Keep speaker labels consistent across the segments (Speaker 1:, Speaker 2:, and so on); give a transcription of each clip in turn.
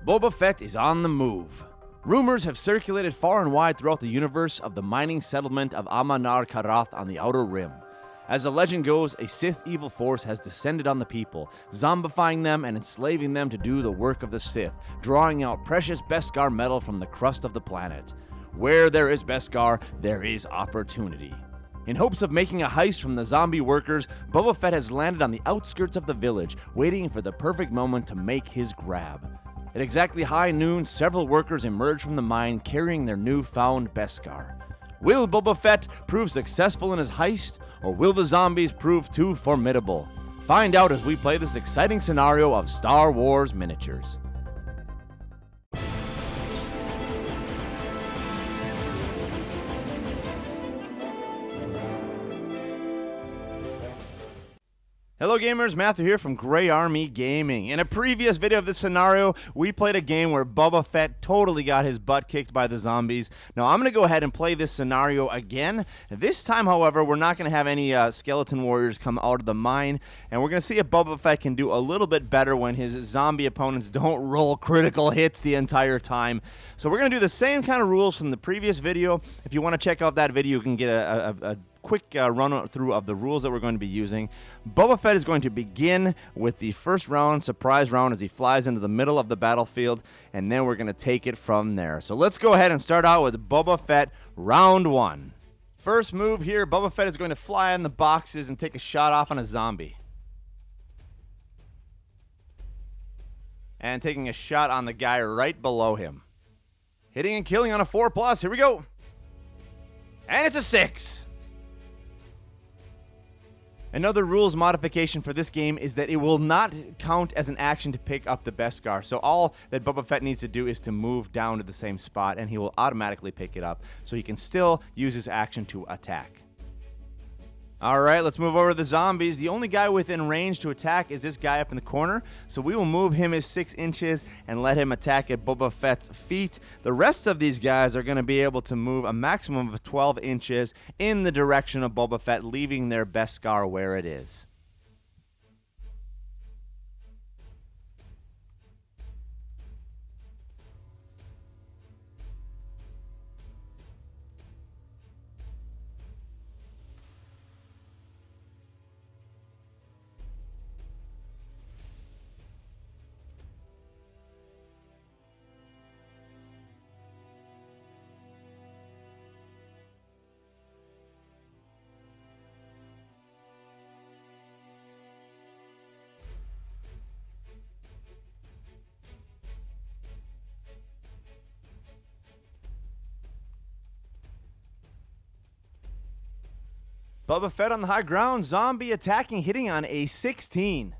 Speaker 1: Boba Fett is on the move. Rumors have circulated far and wide throughout the universe of the mining settlement of Amanar-Karath on the Outer Rim. As the legend goes, a Sith evil force has descended on the people, zombifying them and enslaving them to do the work of the Sith, drawing out precious beskar metal from the crust of the planet. Where there is beskar, there is opportunity. In hopes of making a heist from the zombie workers, Boba Fett has landed on the outskirts of the village, waiting for the perfect moment to make his grab. At exactly high noon, several workers emerge from the mine carrying their newfound beskar. Will Boba Fett prove successful in his heist, or will the zombies prove too formidable? Find out as we play this exciting scenario of Star Wars miniatures. Hello gamers, Matthew here from Grey Army Gaming. In a previous video of this scenario, we played a game where Boba Fett totally got his butt kicked by the zombies. Now I'm going to go ahead and play this scenario again. This time, however, we're not going to have any skeleton warriors come out of the mine, and we're going to see if Boba Fett can do a little bit better when his zombie opponents don't roll critical hits the entire time. So we're going to do the same kind of rules from the previous video. If you want to check out that video, you can get a quick run through of the rules that we're going to be using. Boba Fett is going to begin with the first round, surprise round, as he flies into the middle of the battlefield, and then we're going to take it from there. So let's go ahead and start out with Boba Fett round one. First move here, Boba Fett is going to fly in the boxes and take a shot off on a zombie. And taking a shot on the guy right below him. Hitting and killing on a 4+. Here we go. And it's a 6. Another rules modification for this game is that it will not count as an action to pick up the beskar. So all that Boba Fett needs to do is to move down to the same spot, and he will automatically pick it up. So he can still use his action to attack. Alright, let's move over to the zombies. The only guy within range to attack is this guy up in the corner. So we will move him his 6 inches and let him attack at Boba Fett's feet. The rest of these guys are going to be able to move a maximum of 12 inches in the direction of Boba Fett, leaving their beskar where it is. Boba Fett on the high ground, zombie attacking, hitting on a 16.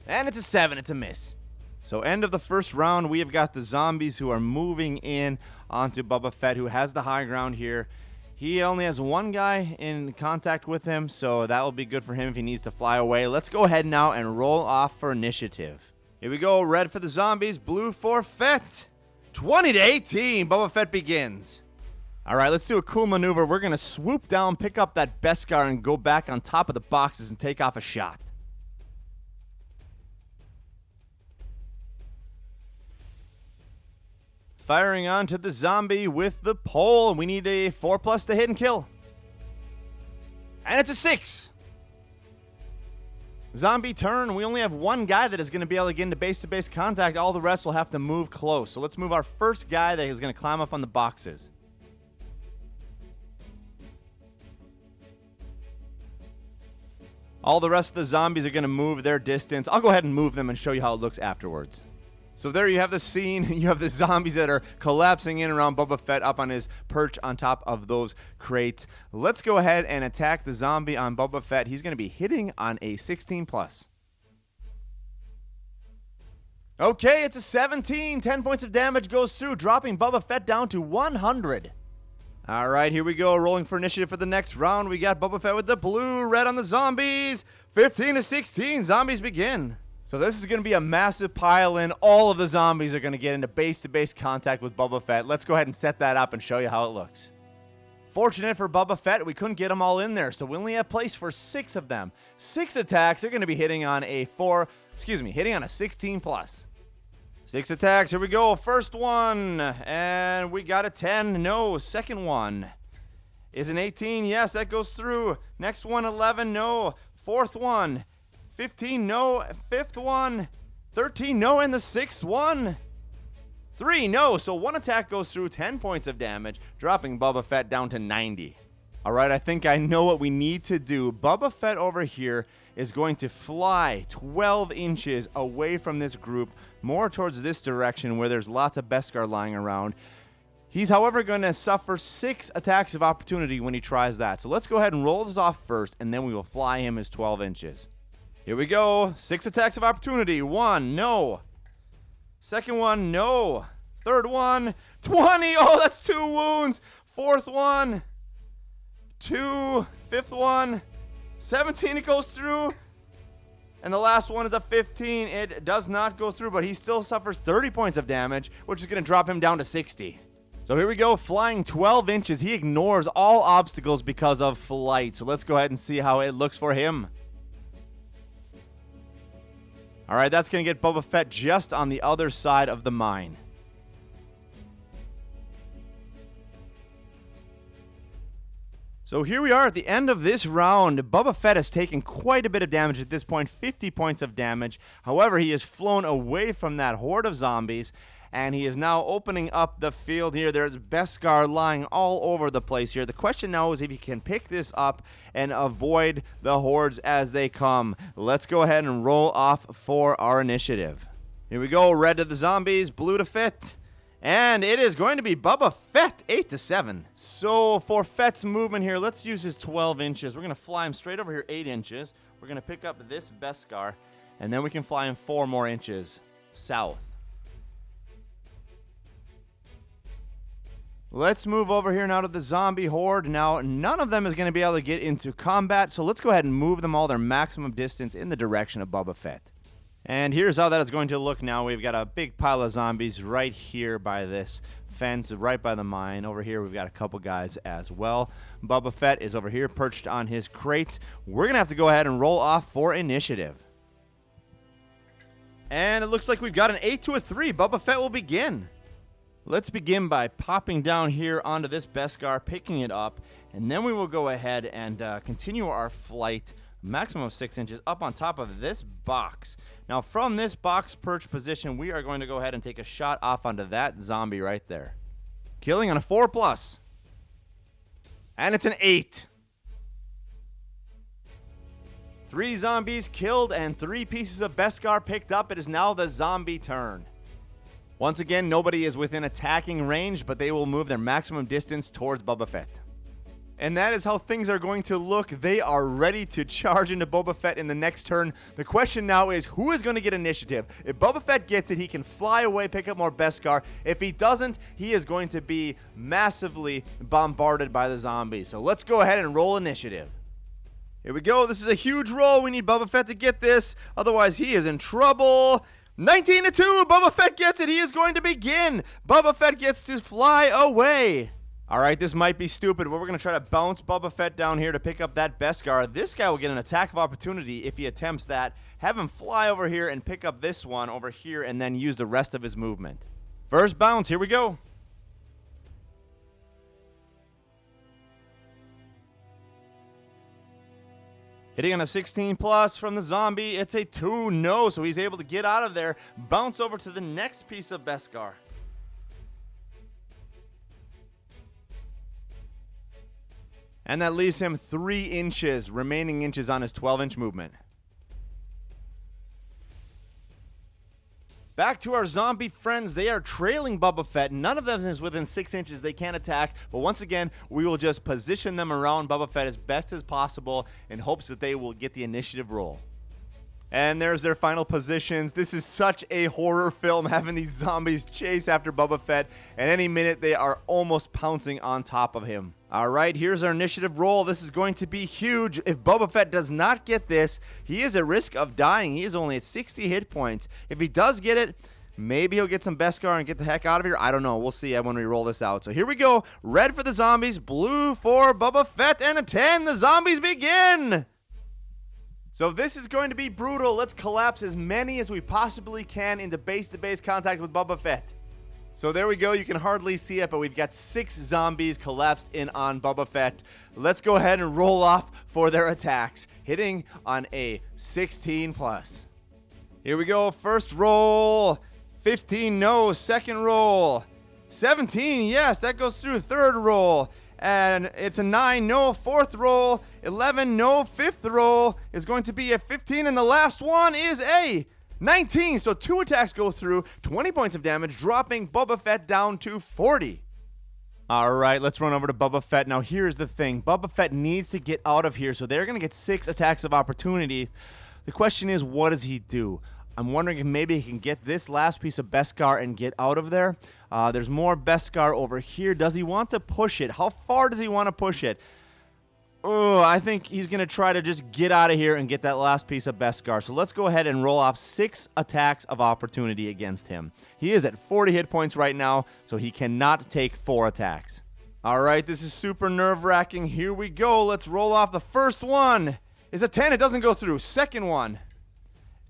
Speaker 1: And it's a 7, it's a miss. So end of the first round, we have got the zombies who are moving in onto Boba Fett, who has the high ground here. He only has one guy in contact with him, so that will be good for him if he needs to fly away. Let's go ahead now and roll off for initiative. Here we go, red for the zombies, blue for Fett. 20-18, Boba Fett begins. Alright, let's do a cool maneuver. We're going to swoop down, pick up that beskar, and go back on top of the boxes and take off a shot. Firing onto the zombie with the pole. We need a 4+ to hit and kill. And it's a 6. Zombie turn. We only have one guy that is going to be able to get into base-to-base contact. All the rest will have to move close. So let's move our first guy that is going to climb up on the boxes. All the rest of the zombies are going to move their distance. I'll go ahead and move them and show you how it looks afterwards. So there you have the scene. You have the zombies that are collapsing in around Boba Fett up on his perch on top of those crates. Let's go ahead and attack the zombie on Boba Fett. He's going to be hitting on a 16+. Okay, it's a 17. 10 points of damage goes through, dropping Boba Fett down to 100. All right, here we go. Rolling for initiative for the next round. We got Boba Fett with the blue, red on the zombies. 15-16. Zombies begin. So this is going to be a massive pile in. All of the zombies are going to get into base-to-base contact with Boba Fett. Let's go ahead and set that up and show you how it looks. Fortunate for Boba Fett, we couldn't get them all in there, so we only have place for 6 of them. 6 attacks. They're going to be hitting on a hitting on a 16+. 6 attacks. Here we go. First one. And we got a 10. No. Second one is an 18. Yes, that goes through. Next one, 11. No. Fourth one, 15. No. Fifth one, 13. No. And the sixth one, 3. No. So one attack goes through, 10 points of damage, dropping Boba Fett down to 90. All right, I think I know what we need to do. Boba Fett over here is going to fly 12 inches away from this group, more towards this direction where there's lots of beskar lying around. He's, however, going to suffer 6 attacks of opportunity when he tries that. So let's go ahead and roll this off first, and then we will fly him his 12 inches. Here we go. 6 attacks of opportunity. 1, no. Second one, no. Third one, 20. Oh, that's 2 wounds. Fourth one, 2. Fifth one, 17. It goes through. And the last one is a 15. It does not go through, but he still suffers 30 points of damage, which is going to drop him down to 60. So here we go, flying 12 inches. He ignores all obstacles because of flight. So let's go ahead and see how it looks for him. All right, that's going to get Boba Fett just on the other side of the mine. So here we are at the end of this round. Boba Fett has taken quite a bit of damage at this point, 50 points of damage. However, he has flown away from that horde of zombies, and he is now opening up the field here. There's beskar lying all over the place here. The question now is if he can pick this up and avoid the hordes as they come. Let's go ahead and roll off for our initiative. Here we go, red to the zombies, blue to Fett. And it is going to be Boba Fett, 8-7. So for Fett's movement here, let's use his 12 inches. We're going to fly him straight over here 8 inches. We're going to pick up this beskar, and then we can fly him 4 more inches south. Let's move over here now to the zombie horde. Now, none of them is going to be able to get into combat, so let's go ahead and move them all their maximum distance in the direction of Boba Fett. And here's how that is going to look now. We've got a big pile of zombies right here by this fence, right by the mine. Over here, we've got a couple guys as well. Boba Fett is over here perched on his crates. We're going to have to go ahead and roll off for initiative. And it looks like we've got an 8-3. Boba Fett will begin. Let's begin by popping down here onto this beskar, picking it up, and then we will go ahead and continue our flight, maximum of 6 inches, up on top of this box. Now, from this box perch position, we are going to go ahead and take a shot off onto that zombie right there. Killing on a 4+. And it's an 8. 3 zombies killed and 3 pieces of beskar picked up. It is now the zombie turn. Once again, nobody is within attacking range, but they will move their maximum distance towards Boba Fett. And that is how things are going to look. They are ready to charge into Boba Fett in the next turn. The question now is, who is going to get initiative? If Boba Fett gets it, he can fly away, pick up more beskar. If he doesn't, he is going to be massively bombarded by the zombies. So let's go ahead and roll initiative. Here we go. This is a huge roll. We need Boba Fett to get this. Otherwise, he is in trouble. 19-2. Boba Fett gets it. He is going to begin. Boba Fett gets to fly away. All right, this might be stupid, but we're going to try to bounce Boba Fett down here to pick up that beskar. This guy will get an attack of opportunity if he attempts that. Have him fly over here and pick up this one over here and then use the rest of his movement. First bounce. Here we go. Hitting on a 16+ from the zombie. It's a 2. No, so he's able to get out of there. Bounce over to the next piece of beskar. And that leaves him 3 inches, remaining inches on his 12-inch movement. Back to our zombie friends. They are trailing Boba Fett. None of them is within 6 inches. They can't attack. But once again, we will just position them around Boba Fett as best as possible in hopes that they will get the initiative roll. And there's their final positions. This is such a horror film, having these zombies chase after Boba Fett. And any minute, they are almost pouncing on top of him. All right, here's our initiative roll. This is going to be huge. If Boba Fett does not get this, he is at risk of dying. He is only at 60 hit points. If he does get it, maybe he'll get some beskar and get the heck out of here. I don't know. We'll see when we roll this out. So here we go. Red for the zombies, blue for Boba Fett, and a 10. The zombies begin. So this is going to be brutal. Let's collapse as many as we possibly can into base-to-base contact with Boba Fett. So there we go. You can hardly see it, but we've got 6 zombies collapsed in on Boba Fett. Let's go ahead and roll off for their attacks, hitting on a 16 plus. Here we go. First roll. 15, no. Second roll. 17, yes, that goes through. Third roll. And it's a 9, no. Fourth roll. 11, no. Fifth roll is going to be a 15, and the last one is a 19. So 2 attacks go through, 20 points of damage, dropping Boba Fett down to 40. All right, let's run over to Boba Fett. Now, here's the thing. Boba Fett needs to get out of here, so they're going to get 6 attacks of opportunity. The question is, what does he do? I'm wondering if maybe he can get this last piece of beskar and get out of there. There's more beskar over here. Does he want to push it? How far does he want to push it? Oh, I think he's going to try to just get out of here and get that last piece of beskar. So let's go ahead and roll off 6 attacks of opportunity against him. He is at 40 hit points right now, so he cannot take 4 attacks. All right, this is super nerve-wracking. Here we go. Let's roll off the first one. Is a 10. It doesn't go through. Second one.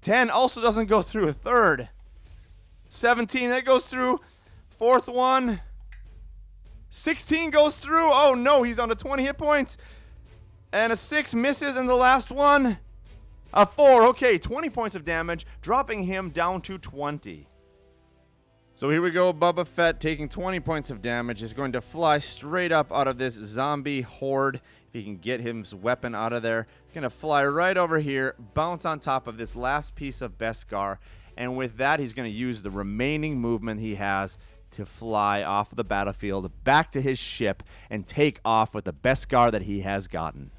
Speaker 1: 10 also doesn't go through. Third. 17, that goes through. Fourth one. 16 goes through. Oh, no, he's on to 20 hit points. And a 6 misses, and the last one, a 4. Okay, 20 points of damage, dropping him down to 20. So here we go. Boba Fett taking 20 points of damage is going to fly straight up out of this zombie horde. If he can get his weapon out of there, he's going to fly right over here, bounce on top of this last piece of beskar, and with that, he's going to use the remaining movement he has to fly off of the battlefield back to his ship and take off with the beskar that he has gotten.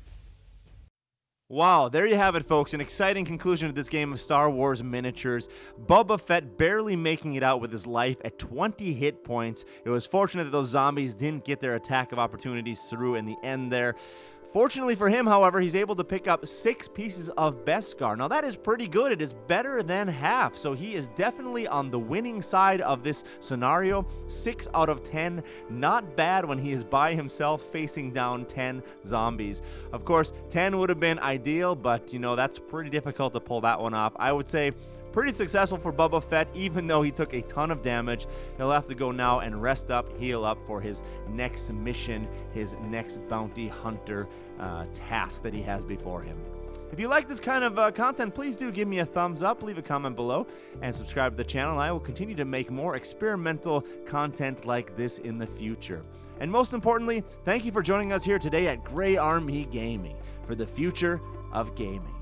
Speaker 1: Wow, there you have it, folks. An exciting conclusion to this game of Star Wars miniatures. Boba Fett barely making it out with his life at 20 hit points. It was fortunate that those zombies didn't get their attack of opportunities through in the end there. Fortunately for him, however, he's able to pick up 6 pieces of beskar. Now, that is pretty good. It is better than half, so he is definitely on the winning side of this scenario. 6 out of 10, not bad when he is by himself facing down 10 zombies. Of course, 10 would have been ideal, but, you know, that's pretty difficult to pull that one off. I would say pretty successful for Boba Fett, even though he took a ton of damage. He'll have to go now and rest up, heal up for his next mission, his next bounty hunter task that he has before him. If you like this kind of content, please do give me a thumbs up, leave a comment below, and subscribe to the channel. I will continue to make more experimental content like this in the future. And most importantly, thank you for joining us here today at Gray Army Gaming for the future of gaming.